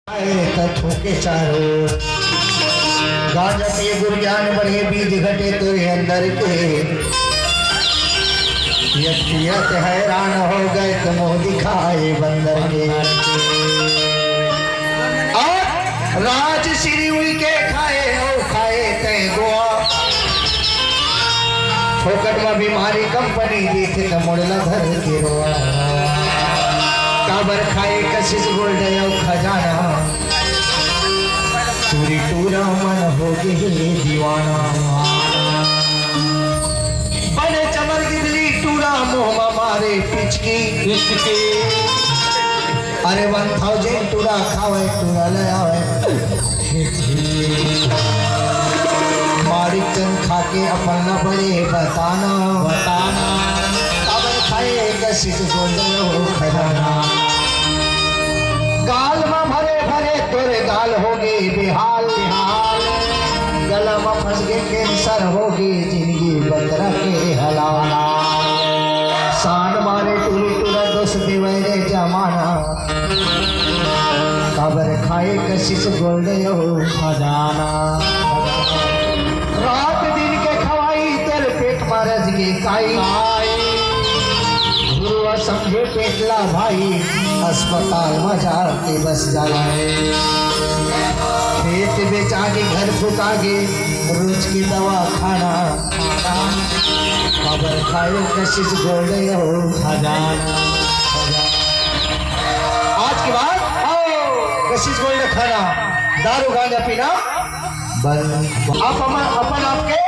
ठोके चारों गांजा पिए गुरजान बढ़े बीज घटे तेरे अंदर के यत हैरान हो गए तो मुंह दिखाए बंदर के और राज श्री हुई के खाए हो खाए तय गोवा फोकट में बीमारी कंपनी दी थी न मुड़ला घर के रोआ काबर खाए कशिश गोल्ड खजाना टूरी टूरा मन हो गए दीवाना बने चमर गिदली टूरा मुंह मारे पिचकी अरे 1000 टूरा खावे टूरा ले आवे मारी चन खाके अपन न बड़े बताना काबर खाए कशिश गोल्ड खजाना गाल में भरे भरे तोरे गाल होगी बेहाल बेहाल गला में फंस गए कैंसर होगी जिंदगी बंदरा के हलाला सांड मारे टूरी टूरा दोस्त दिवरे जमाना काबर खाए कशिश गोल्ड खजाना रात दिन के खवाई तेरे पेट में रज गई काई समझे पेटला भाई अस्पताल में जाके बस जाए खेत बेचागे घर फुकागे रोज की दवा खाना खबर खाए कशिश गोल्ड खजाना आज के बाद कशिश गोल्ड खाना दारू गांजा पीना बंद आप अपन आपके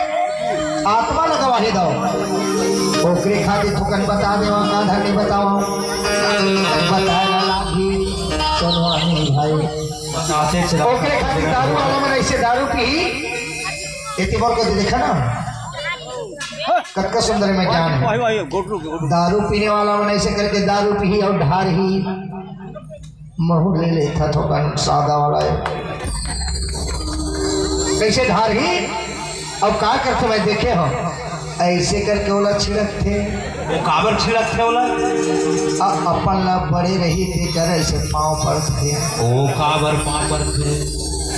आत्मा न गवाही दो ओकरे खातिर थुकन बता देवा का धनी बताओ बताएगा लागी चलवानी भाई ओकरे खातिर दारू वाला मन ऐसे दारू पी इतनी बार को देखा ना कक्का सुंदर में ज्ञान है दारू पीने वाला मन ऐसे करके दारू पी और ढार ही महू ले लेता थोकन सादा वाला है कैसे ढार ही अब क्या करते मैं देखे हो ऐसे करके ओला छिड़क थे वो काबर छिड़क थे ओला अपन ला बड़े रही थे कर ऐसे पाँव पर थे ओ काबर पाँव पर थे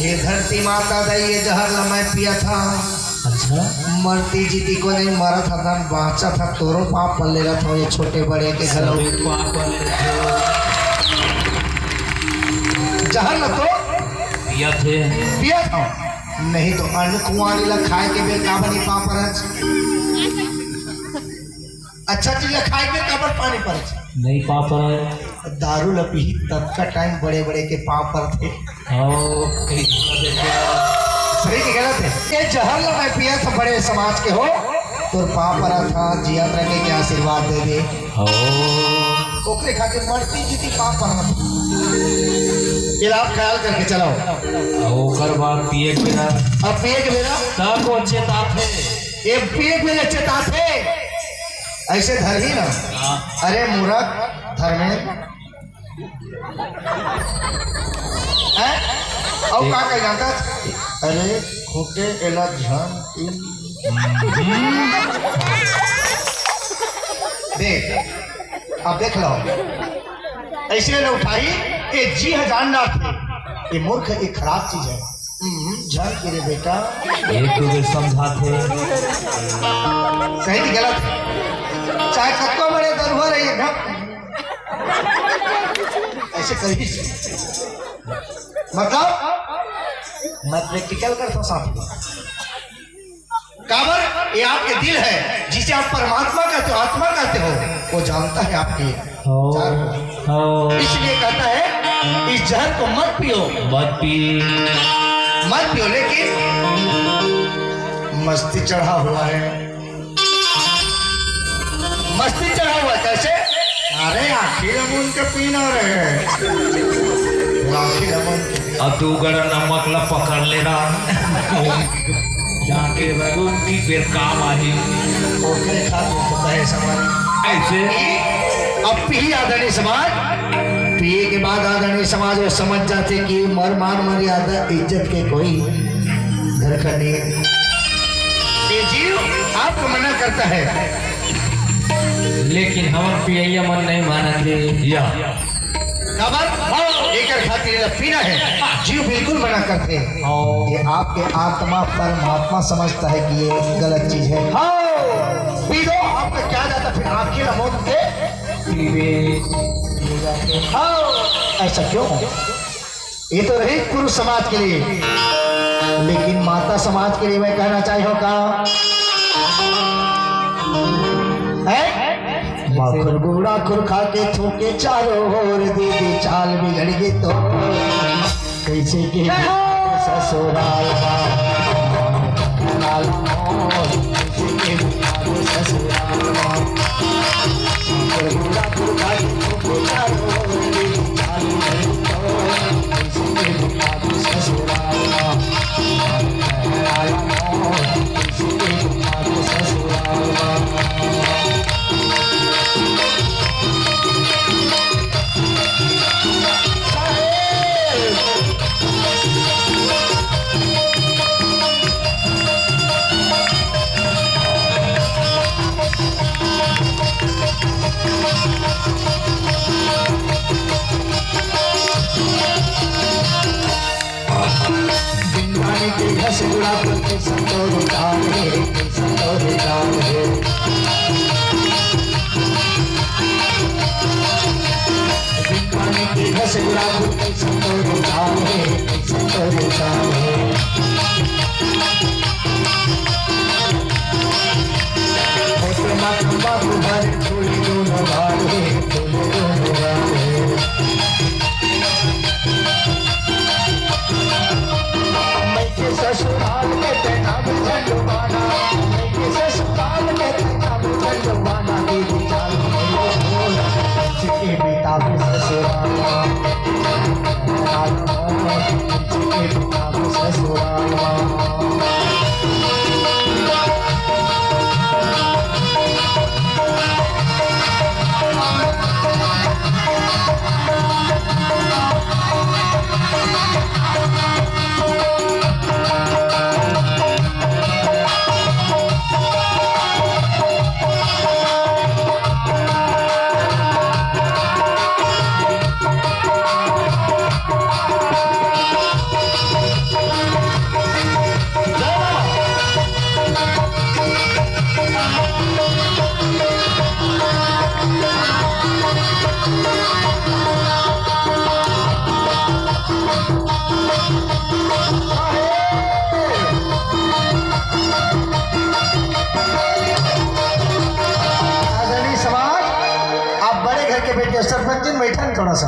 ये धरती माता दा ये जहर ला मैं पिया था अच्छा मरती जीती को नहीं मरा था धन बाँचा था तोरो पाँव पर ले रहा था ये छोटे बड़े के घर जहर ला तो पिया था नहीं तो अन्न कुंवारी ला खाए के बेर काबर नहीं पाँव पर अच्छा चीज खाए के काबर पानी पर नहीं पाँव पर दारू ला पी तब का टाइम बड़े बड़े के पाँव पर थे सही की गलत है ये जहर ला मैं पिया था बड़े समाज के हो तो पाँव पर था जिया रखे के आशीर्वाद दे दे ओकरे खातिर मरती जीती पाँव पर इलाज ख्याल करके चलाओ ओकर बाद पिए के ना अब पिए के मेरा तब को चेता थे ये पिए के मेरे चेता थे ऐसे धर ही ना अरे मूर्ख धर्मेंद्र अब क्या कह जाता अरे खोटे एला ध्यान देख अब देख लो ऐसे न उठाई ये जी जानना थे ये मूर्ख एक खराब चीज है जान के रे बेटा एक तो समझाते सही की गलत चाहे कत्तो बड़े दरबार रही है ऐसे कहीं मतलब मैं प्रैक्टिकल करता हूँ साथ काबर ये आपके दिल है जिसे आप परमात्मा कहते हो आत्मा कहते हो वो जानता है आपके इसलिए कहता है इस जहर को मत पियो लेकिन मस्ती चढ़ा हुआ है कैसे अरे आखिर अमूल के पीना रहे आखिर अमूल अब तू गड़ा नमक ला पकड़ ले रहा जाके की फिर काम आई ओकरे खातिर होता है समाज ऐसे अब पी आदरणीय समाज पिए के बाद आदरणीय समाज वो समझ जाते कि मर मान मर्यादा इज्जत के कोई घर का नहीं ये जीव आपको मना करता है लेकिन हम पिया मन नहीं मानेंगे या खबर एकर खातिर पीना है, जीव बिल्कुल मना करते हैं। हाँ। ये आपके आत्मा परमात्मा समझता है कि ये गलत चीज है। हाँ पी दो, आपका क्या जाता, फिर आपकी मौत के हाँ ऐसा क्यों? ये तो रही पुरुष समाज के लिए, लेकिन माता समाज के लिए मैं कहना चाहिए होगा खुर गुड़ा खुर खा के थूके चारों ओर, दीदी चाल बिगड़ गई तो कैसे के ससुराल ससुराल खुर गुड़ा खुर खा के थूके चारों ओर, दीदी चाल बिगड़ गई तो कैसे के ससुराल गुड़ा करके संतोष दान है, संतोष दान है। पानी की घस गुड़ा करके संतोष दान है, संतोष दान है। और माता तुम्हारे फूले दोनों भाग है, फूले दोनों भाग है। ससुराल में तेरा झंडवाना, ससुराल में तेरा झंडवाना, दीदी चाल के पिता भी ससुराल, के पिता भी ससुराल। सरपंच जी बैठा है, थोड़ा सा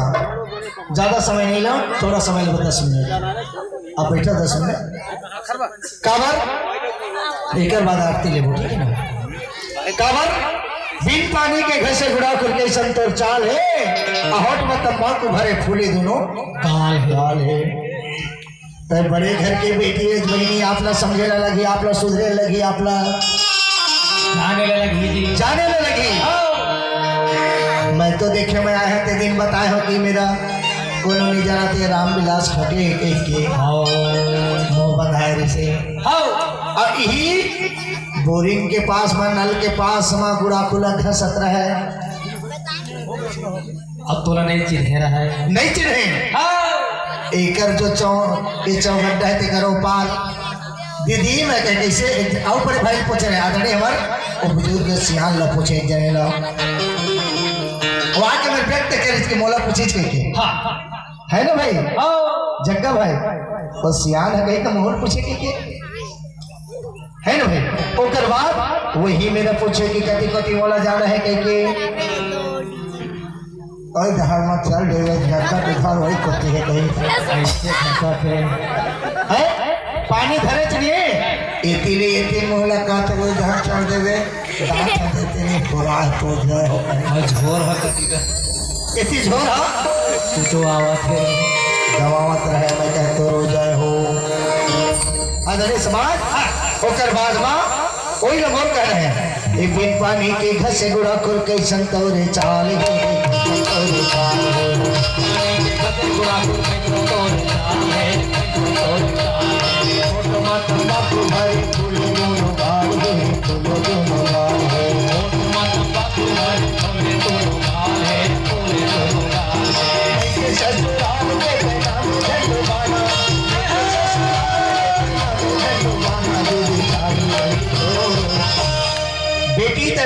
ज्यादा समय नहीं लो, थोड़ा समय लो 10 मिनट आप बैठा 10 मिनट काबर एक बाद आरती ले ठीक है ना। काबर बिन पानी के घर से गुड़ा करके संतोर चाल है, ahoट में तंबाकू भरे फूले दोनों गाल है। तब बड़े घर के बेटी है बहनी आपला समझेला लगी, आपला सुधरे लगी, आपला जाने लगी। मैं तो देखे मैं आया ते दिन बताए हो कि मेरा कोनो नहीं जाना थे रामविलास खटे के मुँह बंधाए रहे और यही बोरिंग के पास में नल के पास में गुड़ा खुला घसत रहे। अब तोला नहीं चिन्ह रहा है, नहीं चिन्हे एकर जो चौगड्ढा है तेकर पार दीदी मैं कह कैसे आओ पड़े भाई पूछे रहे आदरणीय हमार वो बुजुर्ग सियान ला पूछे जने ला वहाँ के मैं व्यक्त कर इसके मोला पूछे के है ना भाई जग्गा भाई वो सियान है कहीं तो मोहर पूछे के है ना भाई। ओकर बाद वही मेरा पूछे कि कति कति मोला जाना है कह के और धार मत चल देवे जग्गा के घर वही कोती है कहीं ऐसे है पानी धरे चलिए इतने इतने मोहला का तो वो धार चढ़ देवे दांत चढ़ देते नहीं पूरा तो जाए हो झोर है कति का इतनी झोर है तू तो आवाज है दवावत रहे मैं कह तो रो जाए हो आदरणीय समाज। ओकर बाद माँ कोई लोग और कह रहे हैं एक बिन पानी के घर से गुड़ा खुर के संतोरे चाल ससुराल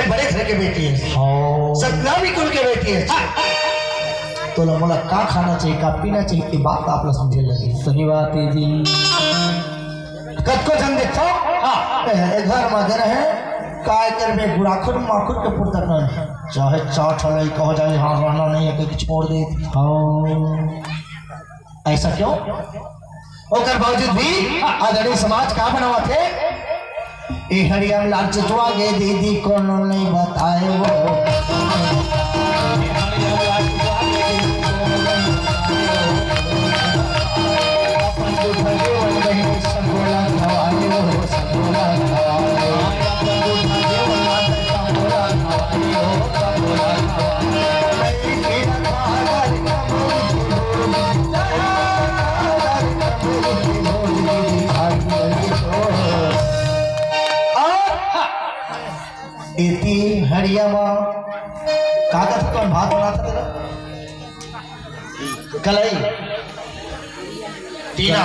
बड़े घर के बेटी है, सतनामी कुल के बेटी है। तो मोला का खाना चाहिए, का पीना चाहिए, ये बात आप लोग समझे लगे। सही बात है जी। कद को जन देखो घर मगर है काय कर में गुड़ाखुर माखुर के पुरता कर चाहे चाट हलाई कहो जाए हाँ रहना नहीं है कि छोड़ दे। ऐसा क्यों? ओकर बावजूद भी आदरणीय समाज का बनावा थे ए हरियम लाल चचुआ गे दीदी कौन नहीं बताए वो इति हरियमा कागज कौन भात बना था तेरा कलाई टीना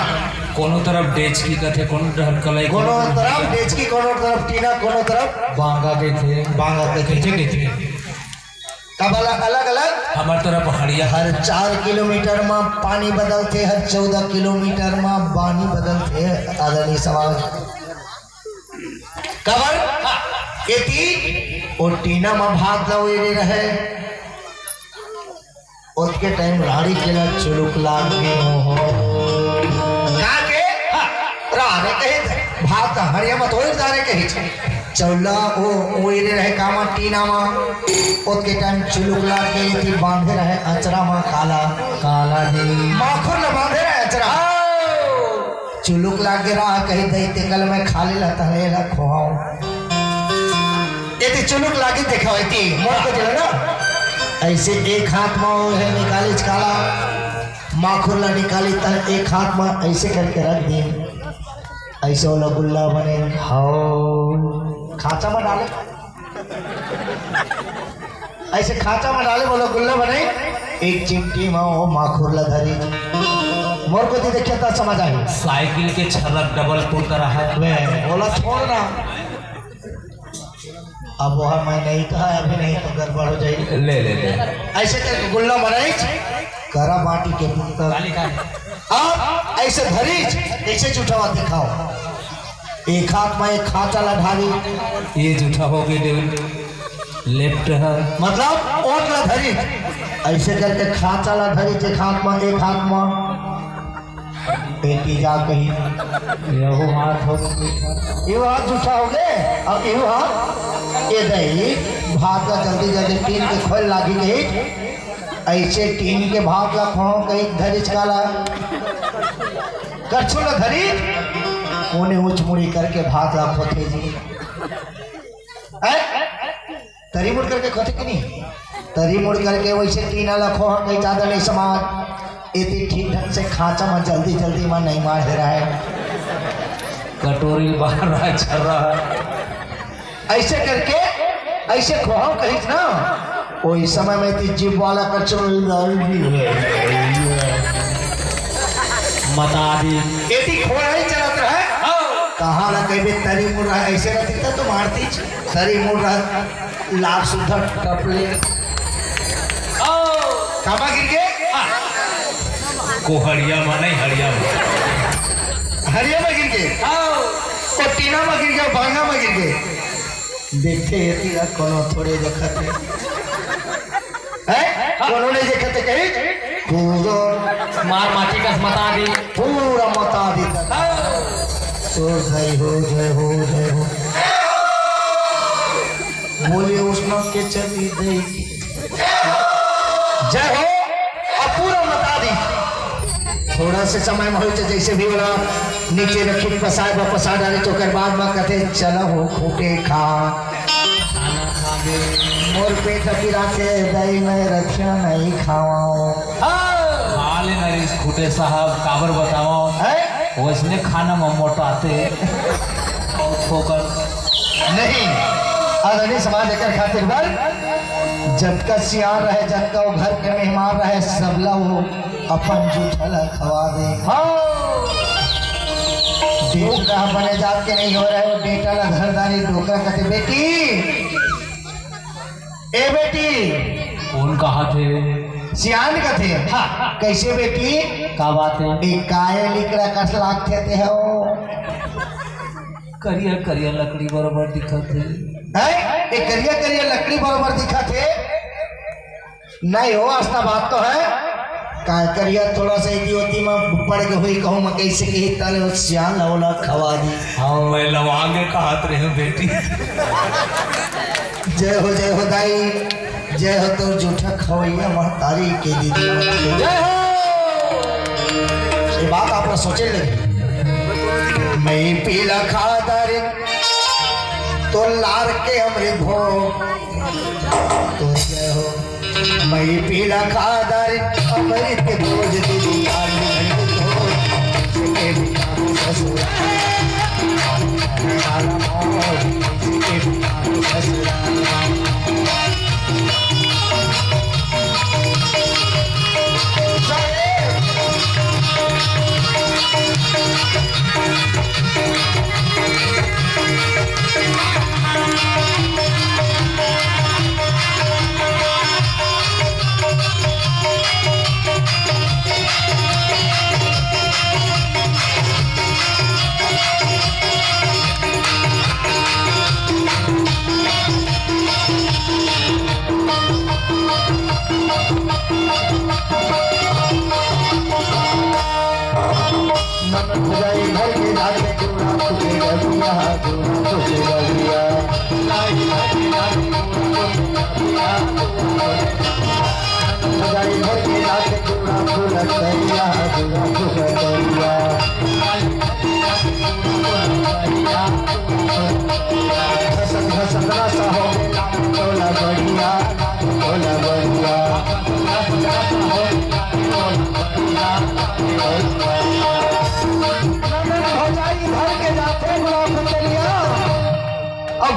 कोनो तरफ डेच की कथे, कोनो तरफ कलाई, कोनो तरफ डेच की, कोनो तरफ टीना, कोनो तरफ बांगा के थे, बांगा के थे। कब अलग अलग हमार तरफ हरिया हर 4 किलोमीटर में पानी बदलते, हर 14 किलोमीटर में पानी बदलते। आदरणीय समाज कबर और टीना में भात लवेरे रहे उसके टाइम राड़ी के ला चुलुक लाग गए हो कहा के राने कहे भात हरिया मत होई जाने कहे चौला ओ ओइरे रहे कामा टीना में उसके टाइम चुलुक लाग गई थी, बांधे रहे अचरा में काला काला दे माखुर न बांधे रहे अचरा चुलुक लाग रहा कहीं दैते कल में खाली लता है ला खोहाऊं ये चुलुक लागी देखा हुई थी मोर को चले ना ऐसे एक हाथ में है निकाली काला माखुर ला निकाली तक एक हाथ में ऐसे करके रख दी ऐसे वाला गुल्ला बने हाँ खांचा में डाले ऐसे खांचा में डाले बोला गुल्ला बने एक चिमटी में वो माखुर ला धरी मोर को देखिए तो समझ आई साइकिल के छलक डबल पुल करा है बोला छोड़ना अब वह मैं नहीं कहा अभी नहीं तो गड़बड़ हो जाएगी। ले ले ले ऐसे करके गुल्ला बनाई करा बाटी के पुत्र अब ऐसे धरी ऐसे जूठा दिखाओ एक हाथ में एक खांचा ला ढाली ये जूठा हो गई लेफ्ट है मतलब ओट ला धरी ऐसे करके खांचा ला धरी एक हाथ में बेटी जा कहीं यहो हाथ हो ये हाथ जूठा हो गए। अब ये हाथ ये दही भात का जल्दी जल्दी टीन के खोल लागी गई ऐसे टीन के भात ला खो कहीं धरी चला कर छोड़ धरी उन्हें उच मुड़ी करके भात ला खोते जी तरी मुड़ करके खोते कि नहीं तरी मुड़ करके वैसे टीन ला खो कहीं ज्यादा नहीं समाज इतनी ठीक ढंग से खांचा में जल्दी जल्दी में नहीं मार दे रहा है कटोरी बाहर रहा चल रहा है ऐसे करके ऐसे खोहाओ कहीं ना वही समय में थी जीप वाला मता दी एटी खोड़ा ही चलत रहा है कहाँ ला कहीं तरी मुड़ रहा है ऐसे रहती तो मारती तरी मुड़ रहा लाभ सुधर टपले कामा गिर गए को हरिया में नहीं हरिया हरिया में गिर गए और टीना में गिर गया भांगा में गिर गए देखते ये कोनो थोड़े देखते हैं कोनो नहीं देखते कहीं पूरा मार माटी का मता दी पूरा मता दी तो जय हो जय हो जय हो बोले उसमें के चली गई जय हो और पूरा मता दी थोड़ा से समय में हो जैसे भी बोला नीचे रखी पसाए पसा डाले तो कर बाद में कहते चलो हो खूटे खा मोर पेट गिरा के दही में रखिया नहीं खाओ हाले नरेश खूटे साहब काबर बताओ वैसने खाना में मोटाते ठोकर नहीं आदरणीय समाज लेकर खातिर बार जब का सियार रहे जब का वो घर के मेहमान रहे सबला वो अपन जूठला खवा दे डेट का बने जात के नहीं हो रहे वो डेटा ला घरदारी डोकरा कहते बेटी ए बेटी कौन कहा थे सियान का थे हाँ कैसे बेटी का बात है काय लिकड़ा कस लागते थे हो करिया करिया लकड़ी बराबर दिखत है एक करिया करिया लकड़ी बराबर दिखा थे नहीं हो आस्था बात तो है काय करिया थोड़ा सा इतियोती में पड़ के हुई कहूँ मैं कैसे कही ताले वो सियान लवला खवा दी हाँ मैं लवांगे कहत रहे हूँ बेटी जय हो दाई जय हो तो जूठा खवैया महतारी के दीदी जय हो ये बात आपने सोचे लगी मैं पीला खादर तो लार के अमृत भो तो जय हो मैं पीला खादर अमृत के भोज दीदी लाल अमृत भोज के बिना ससुरा लाला मोर के बिना ससुरा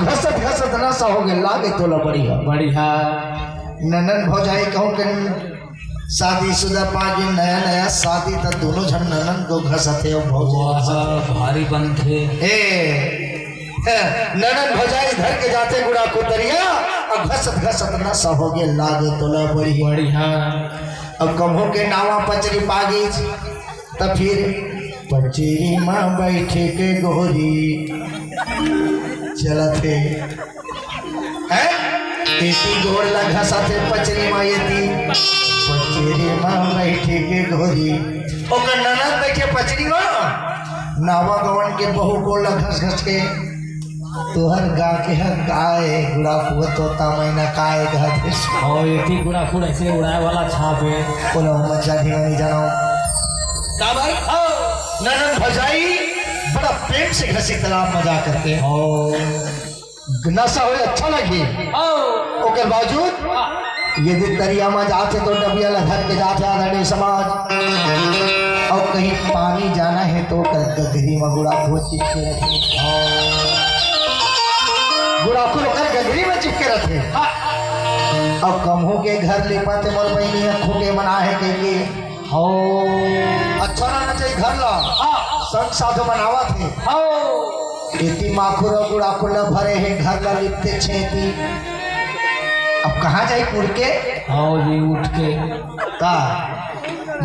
घसत घसत नशा हो गया लागे तोला बढ़िया बढ़िया ननन भौजाई कहूँ के शादीशुदा 5 दिन नया नया शादी तो दोनों जन ननन को घसते हो भौजाई भारी बनते ननन भौजाई धर के जाते गुड़ा को दरिया अब घसत घसत नशा हो गया लागे तोला बढ़िया बढ़िया अब कमों के नावा पचरी पागी तब फिर पचरी माँ बैठे के गोरी चलते हैं एती गोड़ लगा साथे पचरी माँ येती पचरी माँ बैठे के गोरी ओकर ननद बैठे पचरी माँ नावा गवन के बहु गोड़ घस घस के तोहर गा के हर गाय गुड़ा पुआ तोता मैना काय कहते और इतनी गुड़ा खुड़ ऐसे उड़ाए वाला छापे बोलो मजा नहीं जानो काबर ननन भजाई बड़ा प्रेम से घसी तालाब मजा करते हैं और नशा हो अच्छा लगी ओके बावजूद यदि दरिया में जाते तो डबिया लधर के जाते आदरणीय समाज और कहीं पानी जाना है तो गगरी में गुड़ा को चिपके रखे गुड़ा को कर गगरी में चिपके रखे अब कमों के घर ले पाते मोर बहनी खूटे मना है के हो अच्छा ना चाहिए घर ला संग साधु बनावा थे इतनी माखुर गुड़ा खुला भरे हैं घर ला लिपते छेती अब कहाँ जाए पुर के आओ जी उठ के का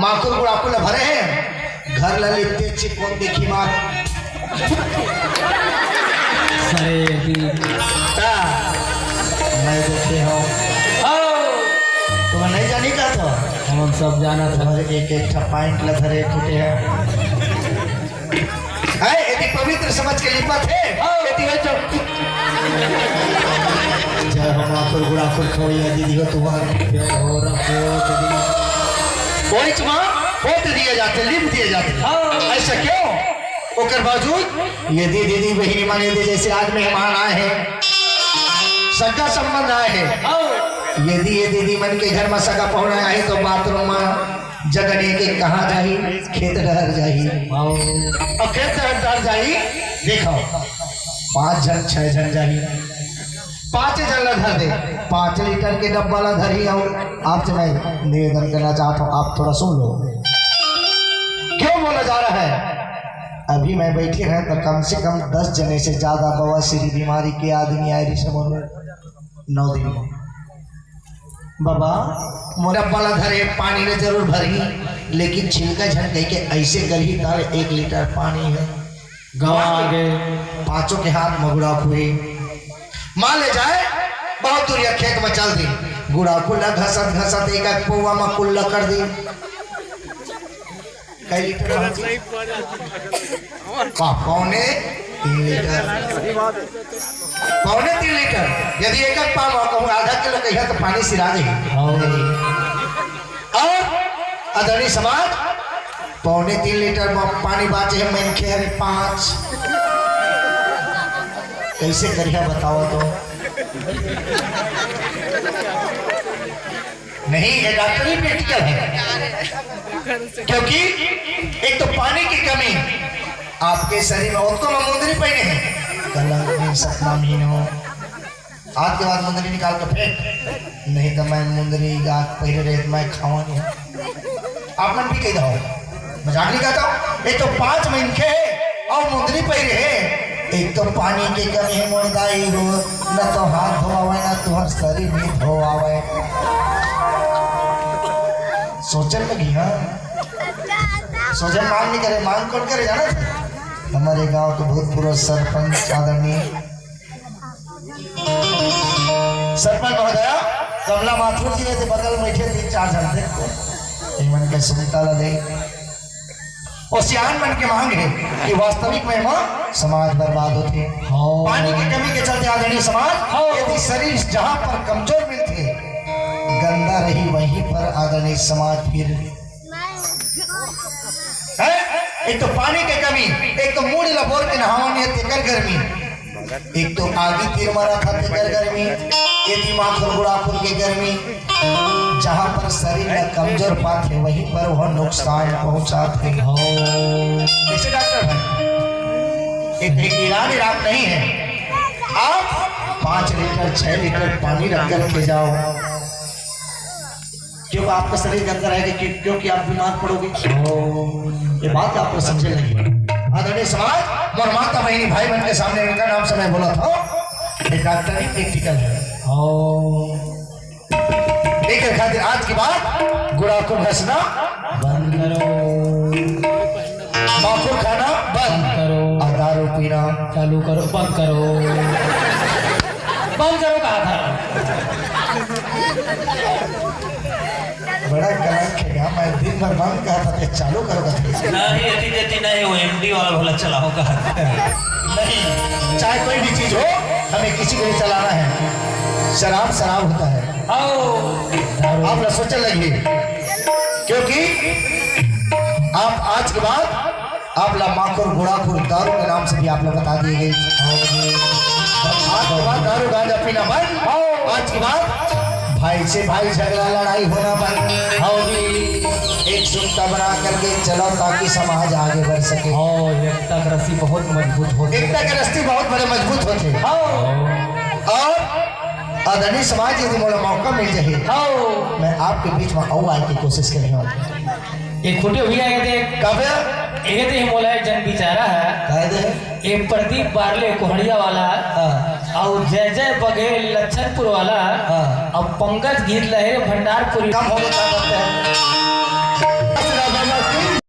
माखुर गुड़ा खुला भरे हैं घर ला लिपते चिपकोन देखी मार सरे का मैं देखे हो तुम नहीं जानी का तो हम सब जाना था एक एक पॉइंट ला धरे खुटे है यदि पवित्र समझ के लिपत है यदि है जो जय हम आपको गुड़ा खुल खोइया दीदी को तुम्हारे हो रखो कोई चुमा पोत दिए जाते लिप दिए जाते ऐसा क्यों ओकर बावजूद यदि दीदी बहनी माने दे जैसे आज मेहमान आए हैं सगा संबंध आए हैं यदि ये दीदी मन के घर में सगा पहुना आए तो बाथरूम में जगने के कहाँ जाही खेत डहर जाही और खेत डहर जाही देखो 5 जन 6 जन जाही 5 जन ला धर दे 5 लीटर के डब्बा ला धरी और आपसे मैं निवेदन करना चाहता हूँ आप थोड़ा सुन लो क्यों बोला जा रहा है अभी मैं बैठे हैं तो कम से कम 10 जने से ज्यादा बवासीर बीमारी के आदमी आए ऋषभ 9 दिन में बाबा मोरा वाला धरे पानी ने जरूर भरी, लेकिन छिलका झटके के ऐसे करी तारे 1 लीटर पानी है गवा आगे पांचों के हाथ मगुड़ा हुए मां ले जाए बहुत दूर खेत में चल दी गुड़ा कुल्ला घसत घसत एक एक पौवा में कुल्ला कर दी कई लीटर पौने 3 लीटर पौने 3 लीटर यदि एक एक पाव कहूँ आधा किलो कहिए तो पानी सिरा देगी और आदरणीय समाज पौने 3 लीटर में पानी बाचे है मैंने खेर 5 कैसे करिए बताओ तो नहीं ये डॉक्टरी प्रैक्टिकल है क्योंकि एक तो पानी की कमी आपके शरीर में उसको मैं मुंदरी पहने हैं कल सपना महीने हो आज के बाद मुंदरी निकाल कर फेंक नहीं तो मैं मुंदरी गात पहले रहे मैं खावा नहीं आप मन भी कही दो मजाक नहीं कहता हूँ एक तो 5 महीने और मुंदरी पहले है एक तो पानी की कमी है मुर्दाई हो न तो हाथ धोआवे न तो हर शरीर भी धोआवे सोचने लगी हाँ सोचन मांग नहीं करे मांग कौन करे जाना हमारे गांव के भूतपूर्व सरपंच आदरणीय सरपंच महोदया कमला माथुर जी ने बगल में बैठे 3-4 जन थे मन के सुनता दे और सियान मन के मांग है कि वास्तविक में समाज बर्बाद होते पानी की कमी के चलते आदरणीय समाज यदि शरीर जहां पर कमजोर मिलते गंदा रही वहीं पर आदरणीय समाज फिर है एक तो पानी की कमी एक तो मूड लबोर के नहावनी है तेकर गर्मी एक तो आगे तीर मारा था तेकर गर्मी यदि माथुर गुड़ापुर की गर्मी जहां पर शरीर में कमजोर पाते वहीं पर वह नुकसान पहुंचाते कैसे डॉक्टर भाई एक ईरान इराक नहीं है आप 5 लीटर 6 लीटर पानी रख कर के जाओ क्यों आपका शरीर के अंदर है क्योंकि आप बीमार पड़ोगे ये बात आपको समझे लगी आदरणीय समाज और माता बहनी भाई बहन के सामने इनका नाम समय बोला था एक डॉक्टरी प्रैक्टिकल है एक खातिर आज की बात गुड़ा को घसना बंद करो माखुर खाना बंद करो और दारू पीना चालू करो बंद करो कहा था बड़ा कलंक है मैं दिन भर बंद कहा था चालू करोगा नहीं यदि देती नहीं वो एमडी वाला भला चलाओ का नहीं चाहे कोई भी चीज हो हमें किसी को नहीं चलाना है शराब शराब होता है आप ना सोचने लगी क्योंकि आप आज के बाद आप माखुर गुड़ाखुर दारू के नाम से भी आप लोग बता दिए गए आज के बाद दारू गांजा पीना बंद आज के बाद भाई से भाई झगड़ा लड़ाई होना बंद एक सूत्र बना करके चलो ताकि समाज आगे बढ़ सके एकता की रस्सी बहुत मजबूत होती है एकता की रस्सी बहुत बड़े मजबूत होते और आदरणीय समाज यदि मोला मौका मिल जाए मैं आपके बीच में आऊँ आने की कोशिश करेंगे एक खोटे भैया कब ये मोला जन बिचारा है एक प्रदीप बारले कोहड़िया वाला और जय जय बघेल लच्छनपुर वाला और पंकज गीत लहरे भंडारपुरी कम हो जाता है